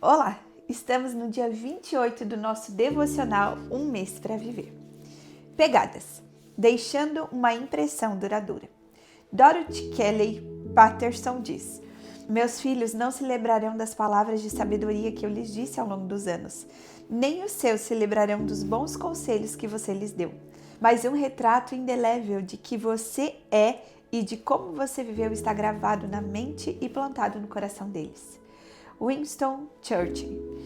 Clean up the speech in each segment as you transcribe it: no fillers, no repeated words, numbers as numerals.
Olá, estamos no dia 28 do nosso devocional Um Mês para Viver. Pegadas, deixando uma impressão duradoura. Dorothy Kelly Patterson diz: Meus filhos não se lembrarão das palavras de sabedoria que eu lhes disse ao longo dos anos, nem os seus se lembrarão dos bons conselhos que você lhes deu, mas um retrato indelével de que você é e de como você viveu está gravado na mente e plantado no coração deles. Winston Churchill.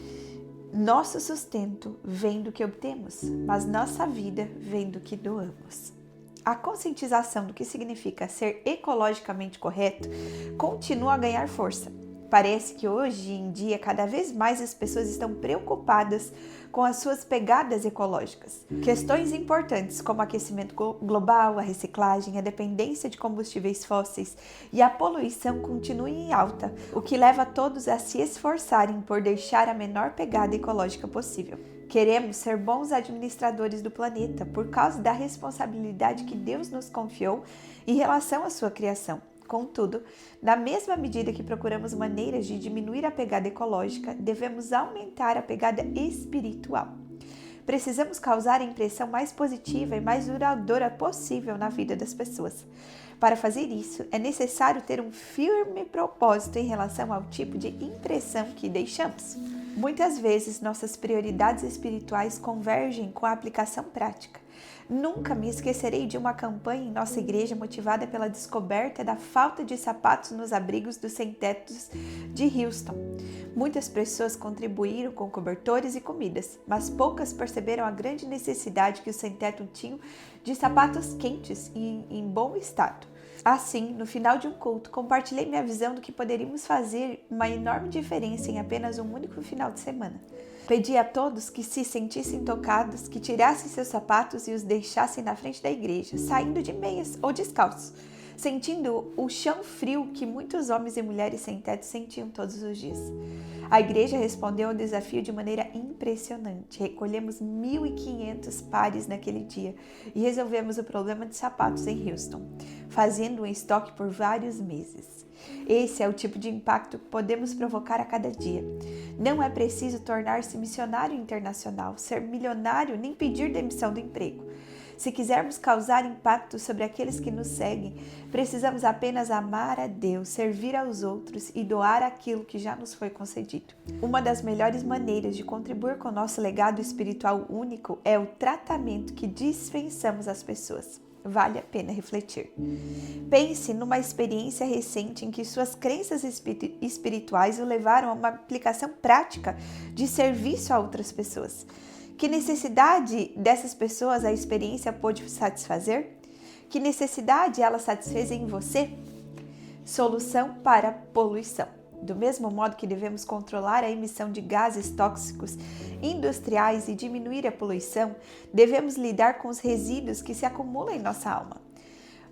Nosso sustento vem do que obtemos, mas nossa vida vem do que doamos. A conscientização do que significa ser ecologicamente correto continua a ganhar força. Parece que hoje em dia cada vez mais as pessoas estão preocupadas com as suas pegadas ecológicas. Questões importantes como o aquecimento global, a reciclagem, a dependência de combustíveis fósseis e a poluição continuam em alta, o que leva todos a se esforçarem por deixar a menor pegada ecológica possível. Queremos ser bons administradores do planeta por causa da responsabilidade que Deus nos confiou em relação à sua criação. Contudo, na mesma medida que procuramos maneiras de diminuir a pegada ecológica, devemos aumentar a pegada espiritual. Precisamos causar a impressão mais positiva e mais duradoura possível na vida das pessoas. Para fazer isso, é necessário ter um firme propósito em relação ao tipo de impressão que deixamos. Muitas vezes, nossas prioridades espirituais convergem com a aplicação prática. Nunca me esquecerei de uma campanha em nossa igreja motivada pela descoberta da falta de sapatos nos abrigos dos sem-tetos de Houston. Muitas pessoas contribuíram com cobertores e comidas, mas poucas perceberam a grande necessidade que os sem-teto tinham de sapatos quentes e em bom estado. Assim, no final de um culto, compartilhei minha visão do que poderíamos fazer uma enorme diferença em apenas um único final de semana. Pedi a todos que se sentissem tocados, que tirassem seus sapatos e os deixassem na frente da igreja, saindo de meias ou descalços, sentindo o chão frio que muitos homens e mulheres sem teto sentiam todos os dias. A igreja respondeu ao desafio de maneira impressionante. Recolhemos 1.500 pares naquele dia e resolvemos o problema de sapatos em Houston, fazendo um estoque por vários meses. Esse é o tipo de impacto que podemos provocar a cada dia. Não é preciso tornar-se missionário internacional, ser milionário, nem pedir demissão do emprego. Se quisermos causar impacto sobre aqueles que nos seguem, precisamos apenas amar a Deus, servir aos outros e doar aquilo que já nos foi concedido. Uma das melhores maneiras de contribuir com o nosso legado espiritual único é o tratamento que dispensamos às pessoas. Vale a pena refletir. Pense numa experiência recente em que suas crenças espirituais o levaram a uma aplicação prática de serviço a outras pessoas. Que necessidade dessas pessoas a experiência pôde satisfazer? Que necessidade ela satisfez em você? Solução para a poluição. Do mesmo modo que devemos controlar a emissão de gases tóxicos industriais e diminuir a poluição, devemos lidar com os resíduos que se acumulam em nossa alma.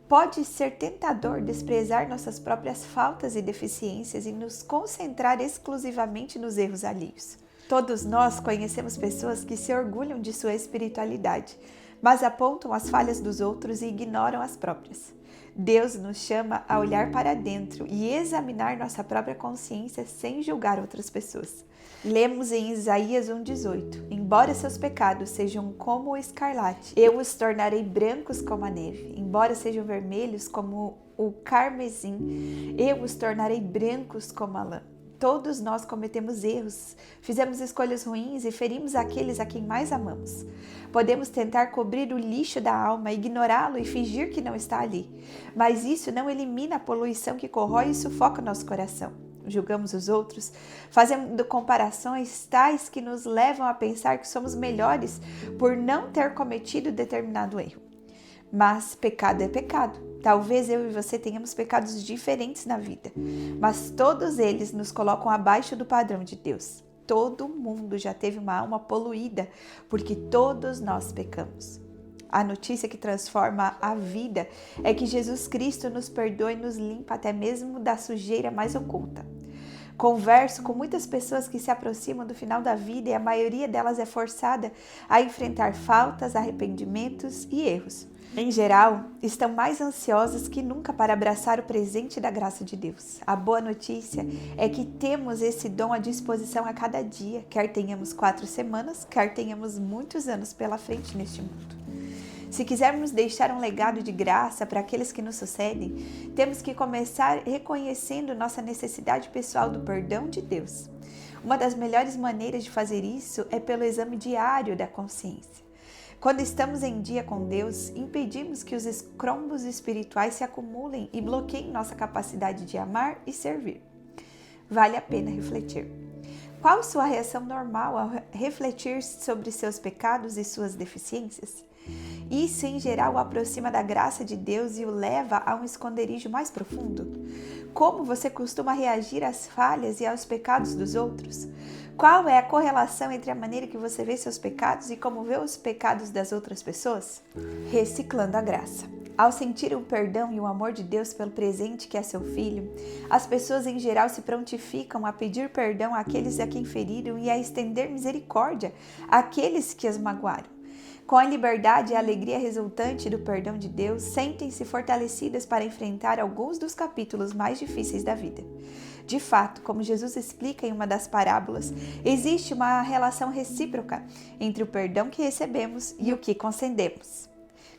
Pode ser tentador desprezar nossas próprias faltas e deficiências e nos concentrar exclusivamente nos erros alheios. Todos nós conhecemos pessoas que se orgulham de sua espiritualidade, mas apontam as falhas dos outros e ignoram as próprias. Deus nos chama a olhar para dentro e examinar nossa própria consciência sem julgar outras pessoas. Lemos em Isaías 1,18: Embora seus pecados sejam como o escarlate, eu os tornarei brancos como a neve. Embora sejam vermelhos como o carmesim, eu os tornarei brancos como a lã. Todos nós cometemos erros, fizemos escolhas ruins e ferimos aqueles a quem mais amamos. Podemos tentar cobrir o lixo da alma, ignorá-lo e fingir que não está ali, mas isso não elimina a poluição que corrói e sufoca o nosso coração. Julgamos os outros, fazendo comparações tais que nos levam a pensar que somos melhores por não ter cometido determinado erro. Mas pecado é pecado. Talvez eu e você tenhamos pecados diferentes na vida, mas todos eles nos colocam abaixo do padrão de Deus. Todo mundo já teve uma alma poluída, porque todos nós pecamos. A notícia que transforma a vida é que Jesus Cristo nos perdoa e nos limpa até mesmo da sujeira mais oculta. Converso com muitas pessoas que se aproximam do final da vida e a maioria delas é forçada a enfrentar faltas, arrependimentos e erros. em geral, estão mais ansiosos que nunca para abraçar o presente da graça de Deus. A boa notícia é que temos esse dom à disposição a cada dia, quer tenhamos 4 semanas, quer tenhamos muitos anos pela frente neste mundo. Se quisermos deixar um legado de graça para aqueles que nos sucedem, temos que começar reconhecendo nossa necessidade pessoal do perdão de Deus. Uma das melhores maneiras de fazer isso é pelo exame diário da consciência. Quando estamos em dia com Deus, impedimos que os escrombos espirituais se acumulem e bloqueiem nossa capacidade de amar e servir. Vale a pena refletir. Qual sua reação normal ao refletir sobre seus pecados e suas deficiências? Isso, em geral, o aproxima da graça de Deus e o leva a um esconderijo mais profundo? Como você costuma reagir às falhas e aos pecados dos outros? Qual é a correlação entre a maneira que você vê seus pecados e como vê os pecados das outras pessoas? Reciclando a graça. Ao sentir o perdão e o amor de Deus pelo presente que é seu filho, as pessoas em geral se prontificam a pedir perdão àqueles a quem feriram e a estender misericórdia àqueles que as magoaram. Com a liberdade e a alegria resultante do perdão de Deus, sentem-se fortalecidas para enfrentar alguns dos capítulos mais difíceis da vida. De fato, como Jesus explica em uma das parábolas, existe uma relação recíproca entre o perdão que recebemos e o que concedemos.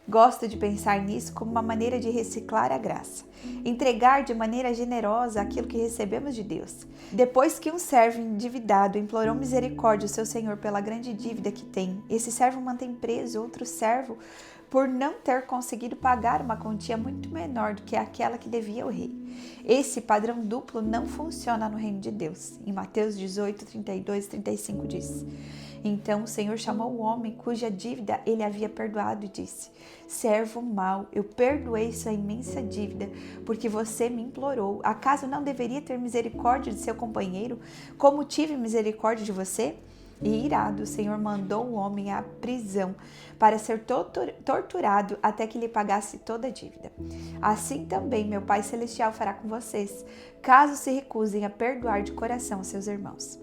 Gosto de pensar nisso como uma maneira de reciclar a graça, entregar de maneira generosa aquilo que recebemos de Deus. Depois que um servo endividado implorou misericórdia ao seu senhor pela grande dívida que tem, esse servo mantém preso outro servo por não ter conseguido pagar uma quantia muito menor do que aquela que devia ao rei. Esse padrão duplo não funciona no reino de Deus. Em Mateus 18, 32 e 35 diz: Então o Senhor chamou o homem cuja dívida ele havia perdoado e disse: Servo mau, eu perdoei sua imensa dívida, porque você me implorou. Acaso não deveria ter misericórdia de seu companheiro, como tive misericórdia de você? E irado, o Senhor mandou o homem à prisão para ser torturado até que lhe pagasse toda a dívida. Assim também meu Pai Celestial fará com vocês, caso se recusem a perdoar de coração seus irmãos.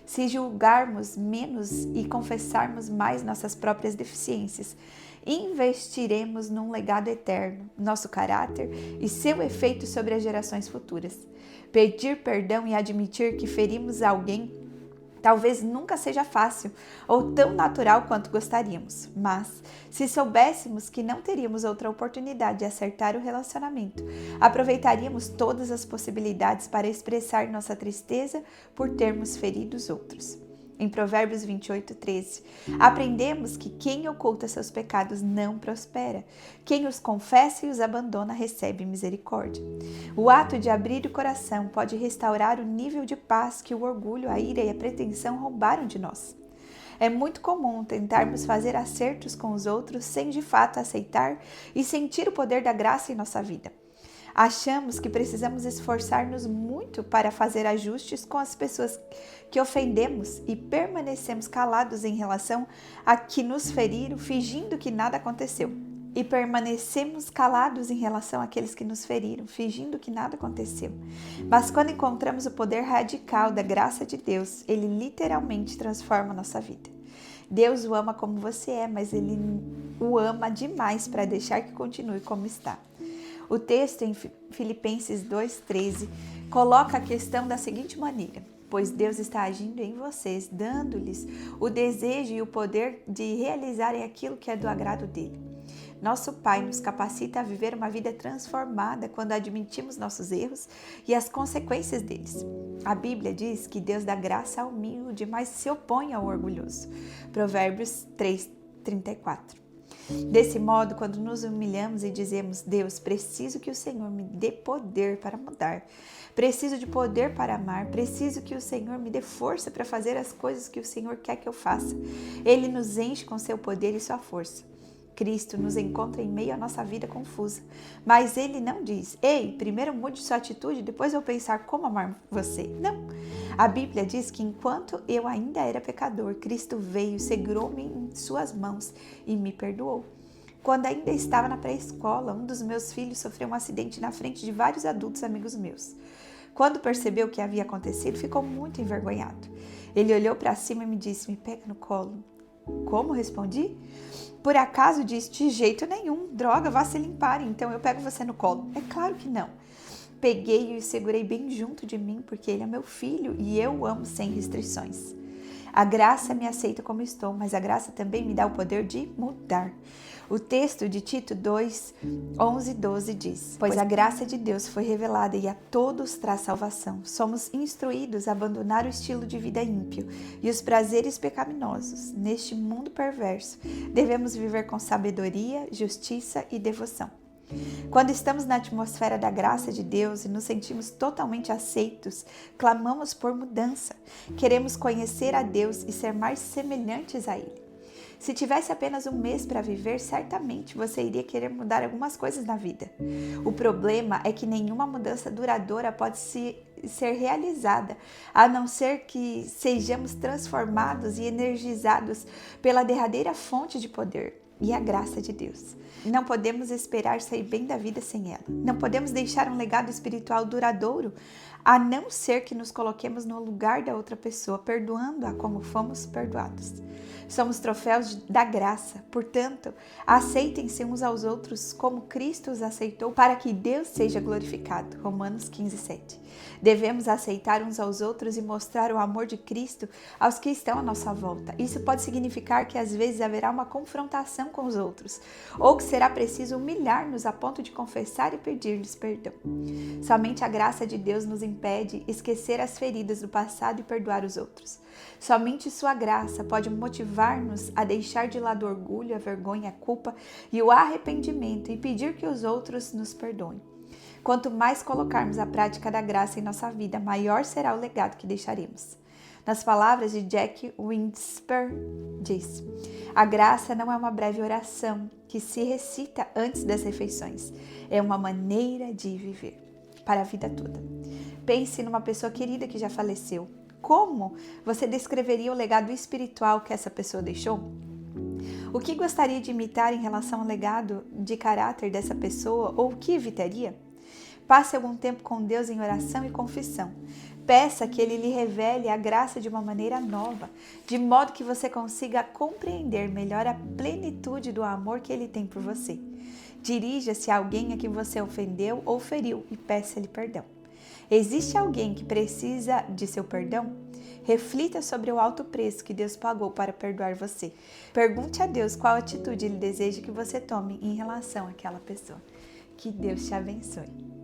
Se julgarmos menos e confessarmos mais nossas próprias deficiências, investiremos num legado eterno, nosso caráter e seu efeito sobre as gerações futuras. Pedir perdão e admitir que ferimos alguém talvez nunca seja fácil ou tão natural quanto gostaríamos, mas se soubéssemos que não teríamos outra oportunidade de acertar o relacionamento, aproveitaríamos todas as possibilidades para expressar nossa tristeza por termos ferido os outros. Em Provérbios 28, 13, aprendemos que quem oculta seus pecados não prospera. Quem os confessa e os abandona recebe misericórdia. O ato de abrir o coração pode restaurar o nível de paz que o orgulho, a ira e a pretensão roubaram de nós. É muito comum tentarmos fazer acertos com os outros sem de fato aceitar e sentir o poder da graça em nossa vida. Achamos que precisamos esforçar-nos muito para fazer ajustes com as pessoas que ofendemos e permanecemos calados em relação a que nos feriram, fingindo que nada aconteceu. Mas quando encontramos o poder radical da graça de Deus, Ele literalmente transforma a nossa vida. Deus o ama como você é, mas Ele o ama demais para deixar que continue como está. O texto em Filipenses 2,13 coloca a questão da seguinte maneira: pois Deus está agindo em vocês, dando-lhes o desejo e o poder de realizarem aquilo que é do agrado dele. Nosso Pai nos capacita a viver uma vida transformada quando admitimos nossos erros e as consequências deles. A Bíblia diz que Deus dá graça ao humilde, mas se opõe ao orgulhoso. Provérbios 3:34. Desse modo, quando nos humilhamos e dizemos: Deus, preciso que o Senhor me dê poder para mudar, preciso de poder para amar, preciso que o Senhor me dê força para fazer as coisas que o Senhor quer que eu faça. Ele nos enche com seu poder e sua força. Cristo nos encontra em meio à nossa vida confusa, mas Ele não diz: ei, primeiro mude sua atitude, depois eu pensar como amar você. Não. A Bíblia diz que enquanto eu ainda era pecador, Cristo veio, segurou-me em suas mãos e me perdoou. Quando ainda estava na pré-escola, um dos meus filhos sofreu um acidente na frente de vários adultos amigos meus. Quando percebeu o que havia acontecido, ficou muito envergonhado. Ele olhou para cima e me disse: me pega no colo. Como respondi? Por acaso disse, de jeito nenhum, droga, vá se limpar, então eu pego você no colo. É claro que não. Peguei e o segurei bem junto de mim, porque ele é meu filho e eu o amo sem restrições. A graça me aceita como estou, mas a graça também me dá o poder de mudar. O texto de Tito 2, 11 e 12 diz: Pois a graça de Deus foi revelada e a todos traz salvação. Somos instruídos a abandonar o estilo de vida ímpio e os prazeres pecaminosos. Neste mundo perverso, devemos viver com sabedoria, justiça e devoção. Quando estamos na atmosfera da graça de Deus e nos sentimos totalmente aceitos, clamamos por mudança. Queremos conhecer a Deus e ser mais semelhantes a Ele. Se tivesse apenas um mês para viver, certamente você iria querer mudar algumas coisas na vida. O problema é que nenhuma mudança duradoura pode ser realizada, a não ser que sejamos transformados e energizados pela derradeira fonte de poder e a graça de Deus. Não podemos esperar sair bem da vida sem ela. Não podemos deixar um legado espiritual duradouro, a não ser que nos coloquemos no lugar da outra pessoa, perdoando-a como fomos perdoados. Somos troféus da graça, portanto, aceitem-se uns aos outros como Cristo os aceitou para que Deus seja glorificado. Romanos 15, 7. Devemos aceitar uns aos outros e mostrar o amor de Cristo aos que estão à nossa volta. Isso pode significar que às vezes haverá uma confrontação com os outros, ou que será preciso humilhar-nos a ponto de confessar e pedir-lhes perdão. Somente a graça de Deus nos impede esquecer as feridas do passado e perdoar os outros. Somente sua graça pode motivar-nos a deixar de lado o orgulho, a vergonha, a culpa e o arrependimento e pedir que os outros nos perdoem. Quanto mais colocarmos a prática da graça em nossa vida, maior será o legado que deixaremos. Nas palavras de Jack Winsper, diz: a graça não é uma breve oração que se recita antes das refeições, é uma maneira de viver para a vida toda. Pense numa pessoa querida que já faleceu. Como você descreveria o legado espiritual que essa pessoa deixou? O que gostaria de imitar em relação ao legado de caráter dessa pessoa ou o que evitaria? Passe algum tempo com Deus em oração e confissão. Peça que Ele lhe revele a graça de uma maneira nova, de modo que você consiga compreender melhor a plenitude do amor que Ele tem por você. Dirija-se a alguém a quem você ofendeu ou feriu e peça-lhe perdão. Existe alguém que precisa de seu perdão? Reflita sobre o alto preço que Deus pagou para perdoar você. Pergunte a Deus qual atitude Ele deseja que você tome em relação àquela pessoa. Que Deus te abençoe.